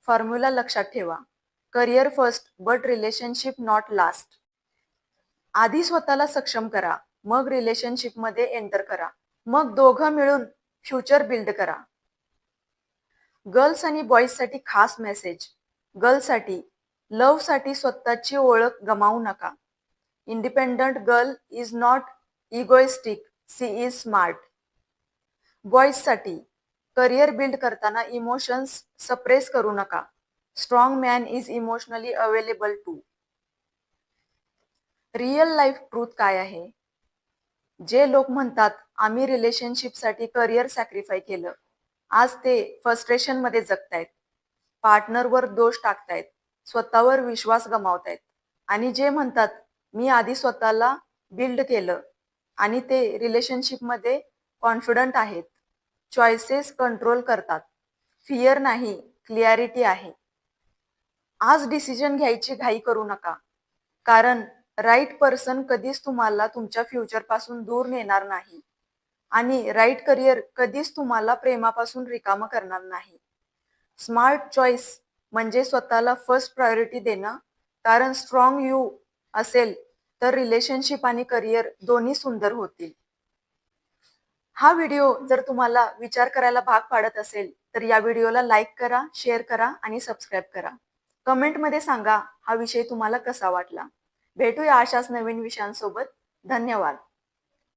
Formula लक्षात ठेवा. Career first but relationship not last. आधी स्वतःला सक्षम करा, मग रिलेशनशिपमध्ये एंटर करा, मग दोघं मिळून फ्युचर बिल्ड करा. गर्ल्स आणि बॉईजसाठी खास मेसेज. गर्लसाठी, लव्हसाठी स्वतःची ओळख गमावू नका. Independent girl is not egoistic, she is smart. बॉईजसाठी, करिअर बिल्ड करताना इमोशन्स सप्रेस करू नका. Strong man is emotionally available too. Real life truth काय आहे? जे लोक म्हणतात आम्ही रिलेशनशिपसाठी करिअर सॅक्रिफाय केलं, आज ते फ्रस्ट्रेशन मध्ये जगतायत, पार्टनरवर दोष टाकतायत, स्वतःवर विश्वास गमावतायत. आणि जे म्हणतात मी आधी स्वतःला बिल्ड केलं आणि ते रिलेशनशिपमध्ये कॉन्फिडंट आहेत, चॉईसेस कंट्रोल करतात, फिअर नाही क्लिअरिटी आहे. आज डिसिजन घ्यायची घाई करू नका, कारण राईट पर्सन कधीच तुम्हाला तुमच्या फ्युचर पासून दूर नेणार नाही आणि राईट करिअर कधीच तुम्हाला प्रेमापासून रिकामं करणार नाही. स्मार्ट चॉईस म्हणजे स्वतःला फर्स्ट प्रायोरिटी देणं, कारण स्ट्रॉंग यू असेल तर रिलेशनशिप आणि करिअर दोन्ही सुंदर होतील. हा व्हिडिओ जर तुम्हाला विचार करायला भाग पाडत असेल तर या व्हिडिओला लाईक करा, शेअर करा आणि सबस्क्राईब करा. कमेंटमध्ये सांगा हा विषय तुम्हाला कसा वाटला. भेटूया अशाच नवीन विषयांसोबत. धन्यवाद.